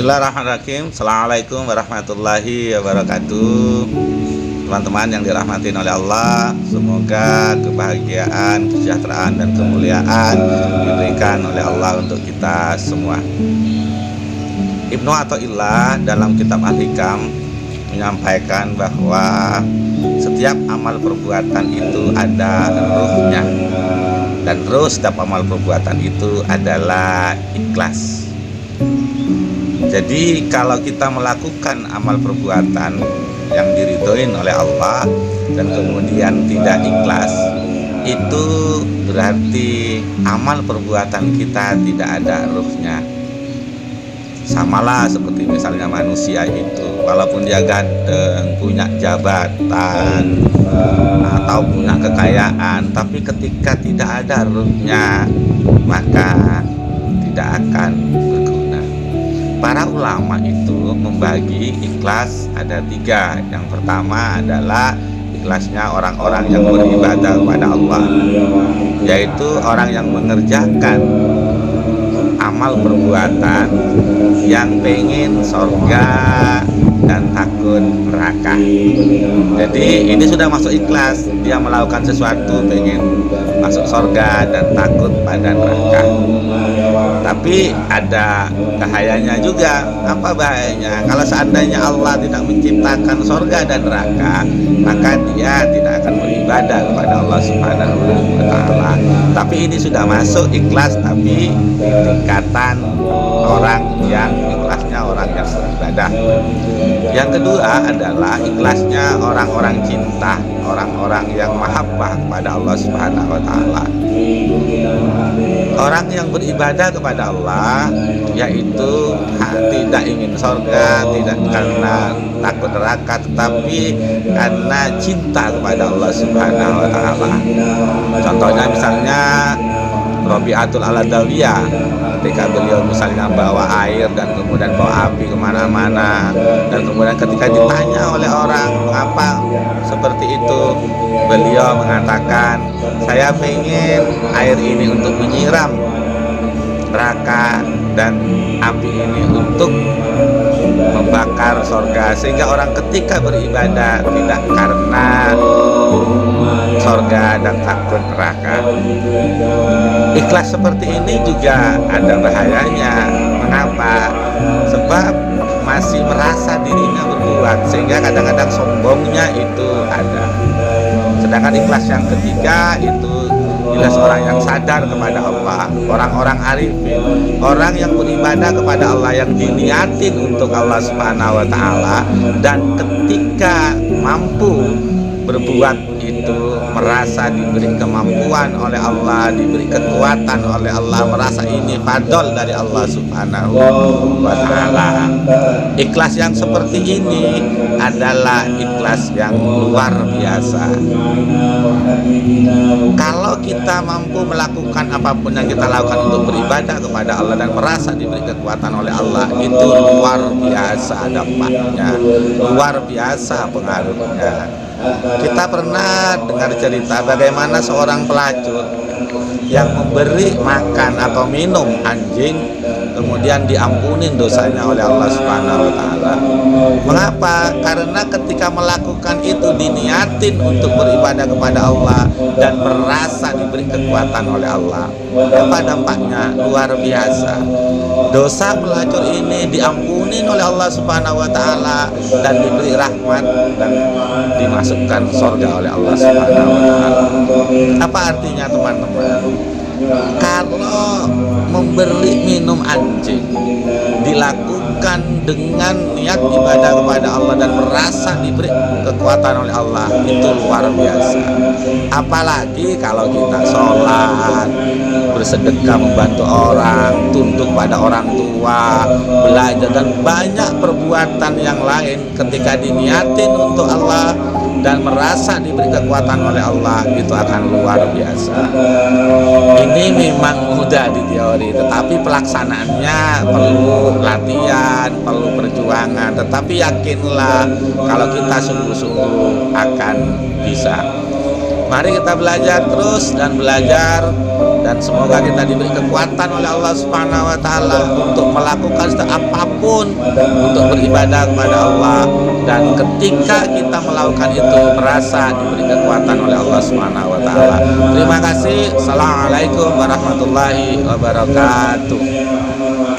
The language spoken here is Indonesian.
Bismillahirrahmanirrahim. Assalamualaikum warahmatullahi wabarakatuh. Teman-teman yang dirahmati oleh Allah, semoga kebahagiaan, kesejahteraan, dan kemuliaan diberikan oleh Allah untuk kita semua. Ibnu Athaillah dalam kitab Al-Hikam menyampaikan bahwa setiap amal perbuatan itu ada ruhnya, dan ruh setiap amal perbuatan itu adalah ikhlas. Jadi kalau kita melakukan amal perbuatan yang diridhoin oleh Allah dan kemudian tidak ikhlas, itu berarti amal perbuatan kita tidak ada ruhnya. Samalah seperti misalnya manusia itu, walaupun dia ganteng, punya jabatan atau punya kekayaan, tapi ketika tidak ada ruhnya maka tidak akan berguna. Para ulama itu membagi ikhlas ada tiga. Yang pertama adalah ikhlasnya orang-orang yang beribadah kepada Allah, yaitu orang yang mengerjakan amal perbuatan yang pengen surga dan takut neraka. Jadi ini sudah masuk ikhlas, dia melakukan sesuatu pengen masuk surga dan takut pada neraka. Tapi ada bahayanya juga. Apa bahayanya? Kalau seandainya Allah tidak menciptakan surga dan neraka, maka dia tidak akan beribadah kepada Allah Subhanahu wa Ta'ala. Tapi ini sudah masuk ikhlas, tapi tingkatan orang yang ikhlasnya orang yang beribadah. Yang kedua adalah ikhlasnya orang-orang cinta, orang-orang yang mahabbah kepada Allah Subhanahu wa Ta'ala. Orang yang beribadah kepada Allah yaitu tidak ingin surga, tidak karena takut neraka, tetapi karena cinta kepada Allah Subhanahu wa Ta'ala. Contohnya misalnya Rabi'atul Aladawiyah, ketika beliau misalnya bawa air dan kemudian bawa api kemana-mana, dan kemudian ketika ditanya oleh orang mengapa seperti itu, beliau mengatakan, saya pengen air ini untuk menyiram neraka dan api ini untuk membakar surga, sehingga orang ketika beribadah tidak karena surga dan takut neraka. Ikhlas seperti ini juga ada bahayanya. Mengapa? Sebab masih merasa dirinya berbuat, sehingga kadang-kadang sombongnya itu ada. Sedangkan ikhlas yang ketiga itu jelas orang yang sadar kepada Allah, orang-orang arifin, orang yang beribadah kepada Allah, yang diniatin untuk Allah Subhanahu wa Ta'ala, dan ketika mampu berbuat itu merasa diberi kemampuan oleh Allah, diberi kekuatan oleh Allah, merasa ini fadl dari Allah Subhanahu wa Ta'ala. Ikhlas yang seperti ini adalah ikhlas yang luar biasa. Kalau kita mampu melakukan apapun yang kita lakukan untuk beribadah kepada Allah dan merasa diberi kekuatan oleh Allah, itu luar biasa dampaknya, luar biasa pengaruhnya. Kita pernah dengar cerita bagaimana seorang pelacur yang memberi makan atau minum anjing, kemudian diampunin dosanya oleh Allah Subhanahu wa Ta'ala. Mengapa? Karena ketika melakukan itu diniatin untuk beribadah kepada Allah dan merasa diberi kekuatan oleh Allah. Apa dampaknya? Luar biasa. Dosa pelacur ini diampunin oleh Allah Subhanahu wa Ta'ala dan diberi rahmat dan dimasukkan surga oleh Allah Subhanahu wa Ta'ala. Apa artinya, teman-teman? Kalau memberi minum anjing dilakukan dengan niat ibadah kepada Allah dan merasa diberi kekuatan oleh Allah, itu luar biasa. Apalagi kalau kita sholat, bersedekah, membantu orang, tunduk pada orang tua, belajar, dan banyak perbuatan yang lain ketika diniatin untuk Allah dan merasa diberi kekuatan oleh Allah, itu akan luar biasa. Ini memang mudah di teori, tetapi pelaksanaannya perlu latihan, perlu perjuangan. Tetapi yakinlah kalau kita sungguh-sungguh akan bisa. Mari kita belajar terus dan belajar, dan semoga kita diberi kekuatan oleh Allah Subhanahu wa taala untuk melakukan apapun untuk beribadah kepada Allah, dan ketika kita melakukan itu merasa diberi kekuatan oleh Allah Subhanahu wa taala. Terima kasih. Assalamualaikum warahmatullahi wabarakatuh.